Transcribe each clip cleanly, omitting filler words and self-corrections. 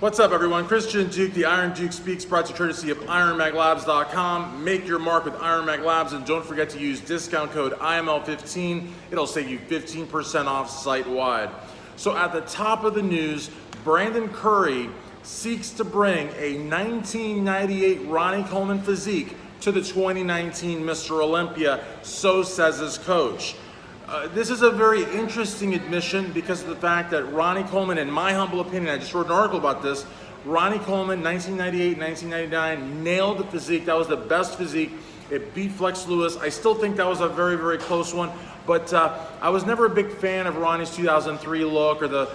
What's up, everyone? Christian Duke, the Iron Duke Speaks, brought to you courtesy of IronMagLabs.com. Make your mark with IronMag Labs, and don't forget to use discount code IML15. It'll save you 15% off site-wide. So at the top of the news, Brandon Curry seeks to bring a 1998 Ronnie Coleman physique to the 2019 Mr. Olympia, so says his coach. This is a very interesting admission because of the fact that Ronnie Coleman, in my humble opinion, I just wrote an article about this, Ronnie Coleman, 1998, 1999, nailed the physique. That was the best physique. It beat Flex Lewis. I still think that was a very, very close one, but I was never a big fan of Ronnie's 2003 look or the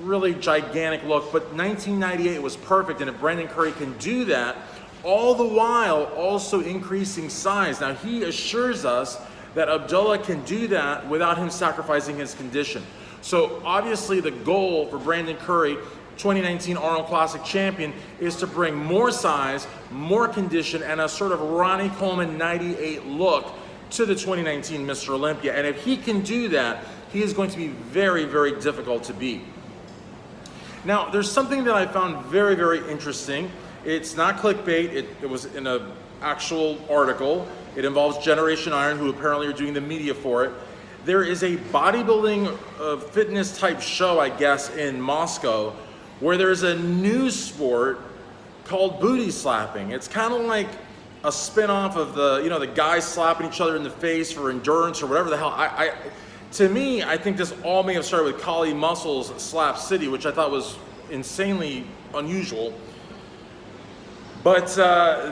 really gigantic look, but 1998 was perfect, and if Brandon Curry can do that, all the while also increasing size. Now, he assures us that Abdullah can do that without him sacrificing his condition. So obviously the goal for Brandon Curry, 2019 Arnold Classic Champion, is to bring more size, more condition, and a sort of Ronnie Coleman 98 look to the 2019 Mr. Olympia. And if he can do that, he is going to be very, very difficult to beat. Now, there's something that I found very, very interesting. It's not clickbait, it was in an actual article. It involves Generation Iron, who apparently are doing the media for it. There is a bodybuilding fitness type show, I guess, in Moscow, where there's a new sport called booty slapping. It's kind of like a spin-off of the guys slapping each other in the face for endurance or whatever the hell. To me, I think this all may have started with Kali Muscles Slap City, which I thought was insanely unusual. But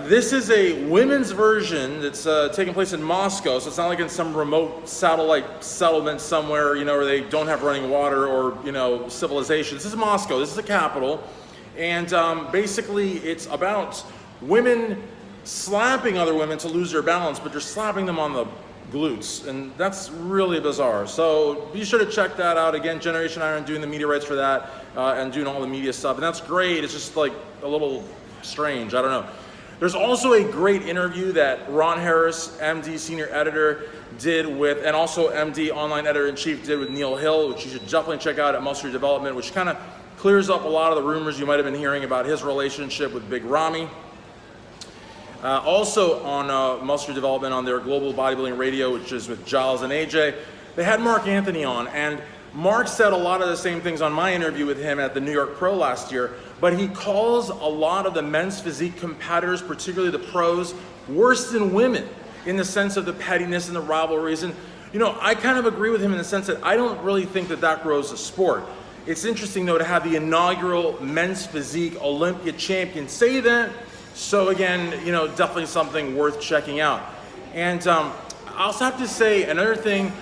this is a women's version that's taking place in Moscow, so it's not like in some remote satellite settlement somewhere, where they don't have running water or, civilization. This is Moscow, this is the capital, and basically it's about women slapping other women to lose their balance, but they're slapping them on the glutes, and that's really bizarre. So be sure to check that out. Again, Generation Iron doing the media rights for that and doing all the media stuff, and that's great. It's just like a little strange, I don't know. There's also a great interview that Ron Harris, MD senior editor, did with, and also MD online editor-in-chief did with Neil Hill, which you should definitely check out at Muscle Development, which kind of clears up a lot of the rumors you might have been hearing about his relationship with Big Ramy. Also on Muscle Development on their Global Bodybuilding Radio, which is with Giles and AJ, they had Mark Anthony on, and Mark said a lot of the same things on my interview with him at the New York Pro last year, but he calls a lot of the men's physique competitors, particularly the pros, worse than women in the sense of the pettiness and the rivalries. And, I kind of agree with him in the sense that I don't really think that grows a sport. It's interesting, though, to have the inaugural men's physique Olympia champion say that. So again, definitely something worth checking out. And I also have to say another thing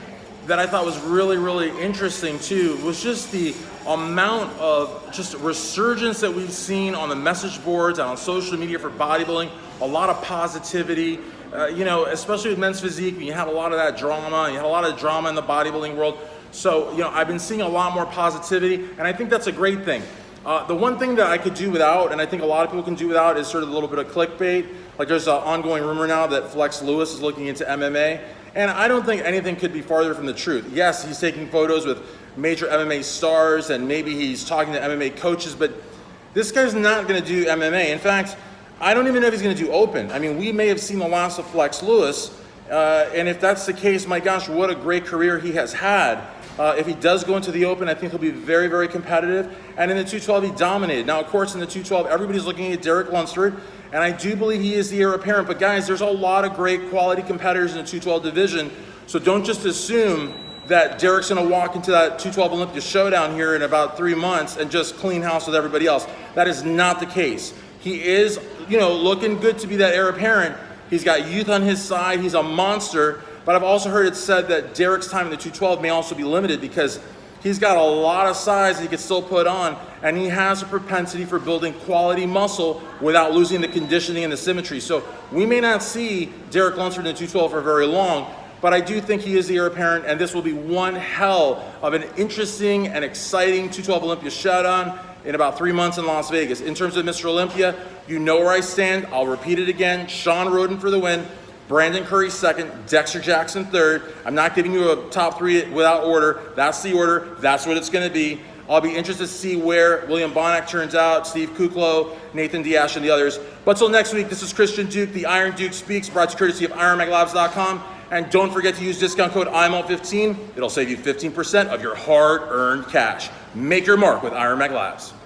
that I thought was really, really interesting too was just the amount of just resurgence that we've seen on the message boards and on social media for bodybuilding. A lot of positivity, especially with men's physique. You had a lot of that drama, and you had a lot of drama in the bodybuilding world. So, I've been seeing a lot more positivity, and I think that's a great thing. The one thing that I could do without, and I think a lot of people can do without, is sort of a little bit of clickbait. Like there's an ongoing rumor now that Flex Lewis is looking into MMA. And I don't think anything could be farther from the truth. Yes, he's taking photos with major MMA stars and maybe he's talking to MMA coaches, but this guy's not going to do MMA. In fact, I don't even know if he's going to do open. I mean, we may have seen the last of Flex Lewis, and if that's the case, my gosh, what a great career he has had. If he does go into the open, I think he'll be very, very competitive. And in the 212, he dominated. Now, of course, in the 212, everybody's looking at Derek Lunsford, and I do believe he is the heir apparent. But guys, there's a lot of great quality competitors in the 212 division, so don't just assume that Derek's gonna walk into that 212 Olympia showdown here in about 3 months and just clean house with everybody else. That is not the case. He is, looking good to be that heir apparent. He's got youth on his side, he's a monster, but I've also heard it said that Derek's time in the 212 may also be limited because he's got a lot of size that he could still put on, and he has a propensity for building quality muscle without losing the conditioning and the symmetry. So we may not see Derek Lunsford in the 212 for very long, but I do think he is the heir apparent, and this will be one hell of an interesting and exciting 212 Olympia showdown in about 3 months in Las Vegas. In terms of Mr. Olympia, you know where I stand. I'll repeat it again. Sean Roden for the win. Brandon Curry second, Dexter Jackson third. I'm not giving you a top three without order. That's the order. That's what it's going to be. I'll be interested to see where William Bonac turns out, Steve Kuklo, Nathan Diash, and the others. But till next week, this is Christian Duke, the Iron Duke Speaks, brought to you courtesy of IronMagLabs.com. And don't forget to use discount code IML15. It'll save you 15% of your hard-earned cash. Make your mark with IronMag Labs.